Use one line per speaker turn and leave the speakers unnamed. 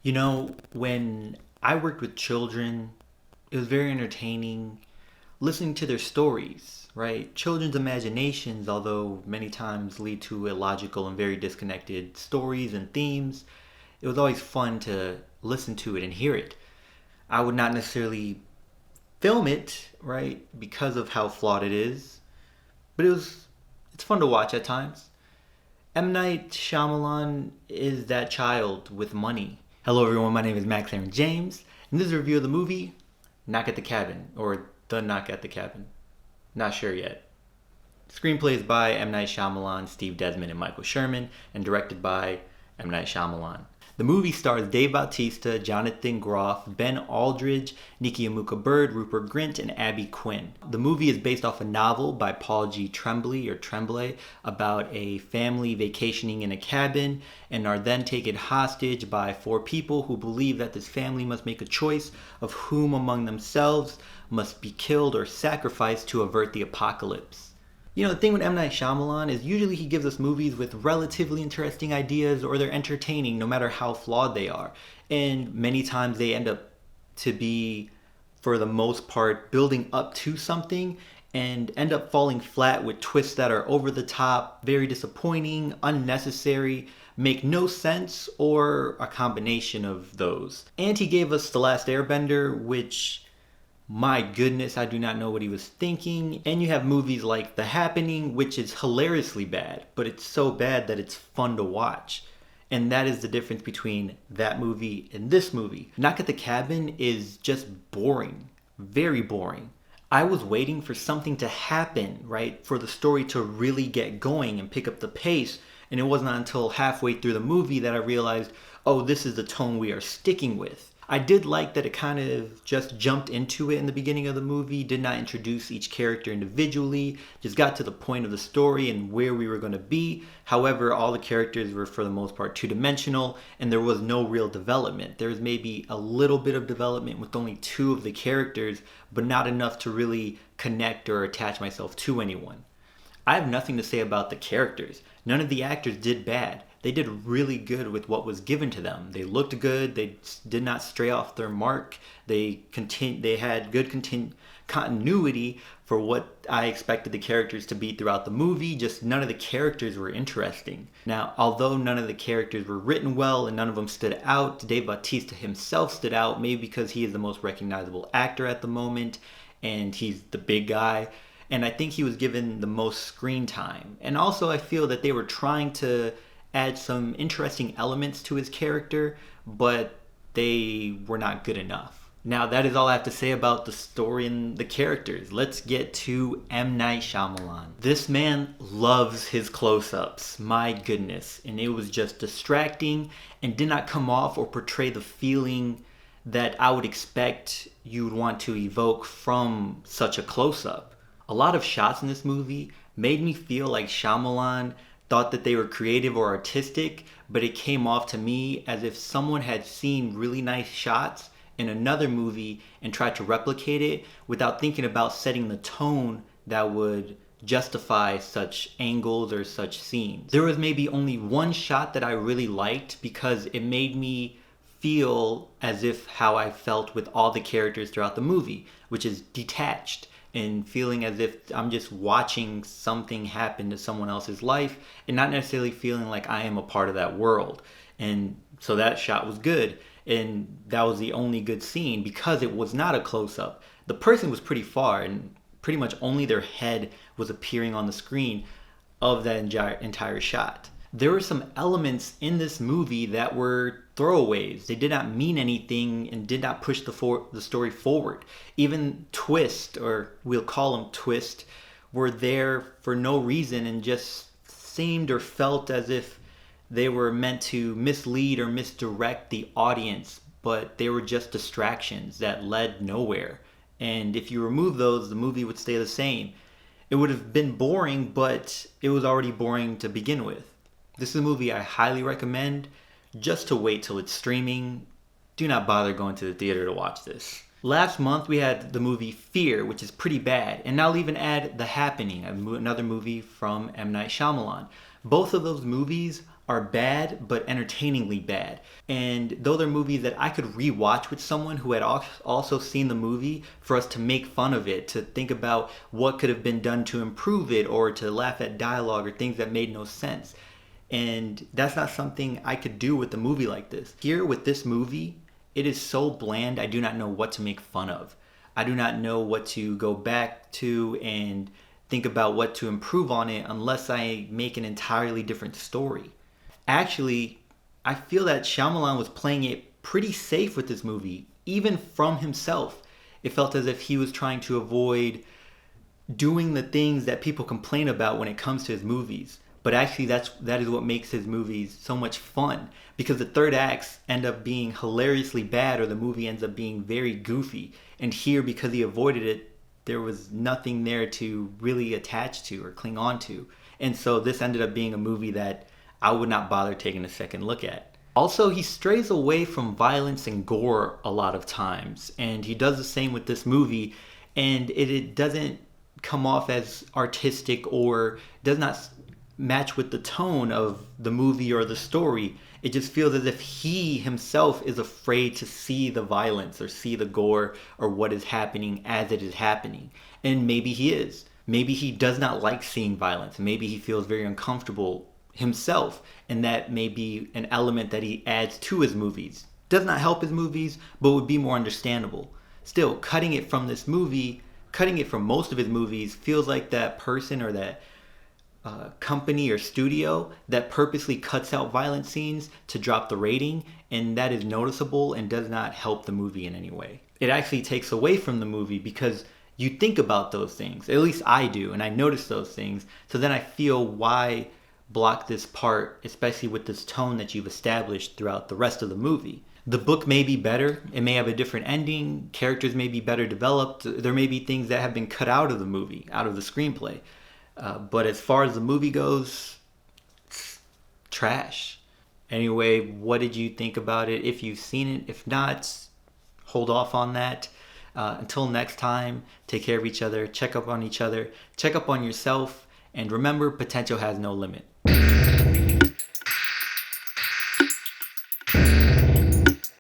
When I worked with children, it was very entertaining listening to their stories, right? Children's imaginations, although many times lead to illogical and very disconnected stories and themes, it was always fun to listen to it and hear it. I would not necessarily film it, right, because of how flawed it is, but it's fun to watch at times. M. Night Shyamalan is that child with money. Hello everyone, my name is Max Aaron James, and this is a review of the movie Knock at the Cabin, or The Knock at the Cabin. Not sure yet. Screenplay is by M. Night Shyamalan, Steve Desmond, and Michael Sherman, and directed by M. Night Shyamalan. The movie stars Dave Bautista, Jonathan Groff, Ben Aldridge, Nikki Amuka Bird, Rupert Grint, and Abby Quinn. The movie is based off a novel by Paul G. Tremblay about a family vacationing in a cabin and are then taken hostage by four people who believe that this family must make a choice of whom among themselves must be killed or sacrificed to avert the apocalypse. The thing with M. Night Shyamalan is usually he gives us movies with relatively interesting ideas or they're entertaining no matter how flawed they are. And many times they end up to be, for the most part, building up to something and end up falling flat with twists that are over the top, very disappointing, unnecessary, make no sense, or a combination of those. And he gave us The Last Airbender, which, my goodness, I do not know what he was thinking. And you have movies like The Happening, which is hilariously bad, but it's so bad that it's fun to watch. And that is the difference between that movie and this movie. Knock at the Cabin is just boring, very boring. I was waiting for something to happen, right? For the story to really get going and pick up the pace. And it wasn't until halfway through the movie that I realized, oh, this is the tone we are sticking with. I did like that it kind of just jumped into it in the beginning of the movie, did not introduce each character individually, just got to the point of the story and where we were going to be. However, all the characters were for the most part two-dimensional and there was no real development. There was maybe a little bit of development with only two of the characters, but not enough to really connect or attach myself to anyone. I have nothing to say about the characters. None of the actors did bad. They did really good with what was given to them. They looked good. They did not stray off their mark. They had good continuity for what I expected the characters to be throughout the movie. Just none of the characters were interesting. Now, although none of the characters were written well and none of them stood out, Dave Bautista himself stood out, maybe because he is the most recognizable actor at the moment and he's the big guy. And I think he was given the most screen time. And also I feel that they were trying to add some interesting elements to his character, but they were not good enough. Now that is all I have to say about the story and the characters. Let's get to M. Night Shyamalan. This man loves his close-ups, my goodness. And it was just distracting and did not come off or portray the feeling that I would expect you would want to evoke from such a close-up. A lot of shots in this movie made me feel like Shyamalan thought that they were creative or artistic, but it came off to me as if someone had seen really nice shots in another movie and tried to replicate it without thinking about setting the tone that would justify such angles or such scenes. There was maybe only one shot that I really liked because it made me feel as if how I felt with all the characters throughout the movie, which is detached and feeling as if I'm just watching something happen to someone else's life and not necessarily feeling like I am a part of that world. And so that shot was good. And that was the only good scene because it was not a close-up. The person was pretty far and pretty much only their head was appearing on the screen of that entire shot. There were some elements in this movie that were throwaways. They did not mean anything and did not push the story forward. Even twist, or we'll call them twist, were there for no reason and just seemed or felt as if they were meant to mislead or misdirect the audience, but they were just distractions that led nowhere. And if you remove those, the movie would stay the same. It would have been boring, but it was already boring to begin with. This is a movie I highly recommend just to wait till it's streaming. Do not bother going to the theater to watch this. Last month we had the movie Fear, which is pretty bad, and I'll even add The Happening, another movie from M. Night Shyamalan. Both of those movies are bad, but entertainingly bad. And though they're movies that I could rewatch with someone who had also seen the movie for us to make fun of it, to think about what could have been done to improve it, or to laugh at dialogue or things that made no sense. And that's not something I could do with a movie like this. Here with this movie, it is so bland, I do not know what to make fun of. I do not know what to go back to and think about what to improve on it unless I make an entirely different story. Actually, I feel that Shyamalan was playing it pretty safe with this movie, even from himself. It felt as if he was trying to avoid doing the things that people complain about when it comes to his movies. But actually that is what makes his movies so much fun, because the third acts end up being hilariously bad, or the movie ends up being very goofy. And here, because he avoided it, there was nothing there to really attach to or cling on to. And so this ended up being a movie that I would not bother taking a second look at. Also, he strays away from violence and gore a lot of times, and he does the same with this movie, and it doesn't come off as artistic or does not match with the tone of the movie or the story. It just feels as if he himself is afraid to see the violence or see the gore or what is happening as it is happening. And maybe he is. Maybe he does not like seeing violence. Maybe he feels very uncomfortable himself, and that may be an element that he adds to his movies. Does not help his movies, but would be more understandable. Still, cutting it from this movie, cutting it from most of his movies, feels like that person or that company or studio that purposely cuts out violent scenes to drop the rating, and that is noticeable and does not help the movie in any way. It actually takes away from the movie because you think about those things. At least I do, and I notice those things. So then I feel, why block this part, especially with this tone that you've established throughout the rest of the movie. The book may be better. It may have a different ending. Characters may be better developed. There may be things that have been cut out of the movie, out of the screenplay. But as far as the movie goes, it's trash. Anyway, what did you think about it? If you've seen it, if not, hold off on that. Until next time, take care of each other, check up on each other, check up on yourself, and remember, potential has no limit.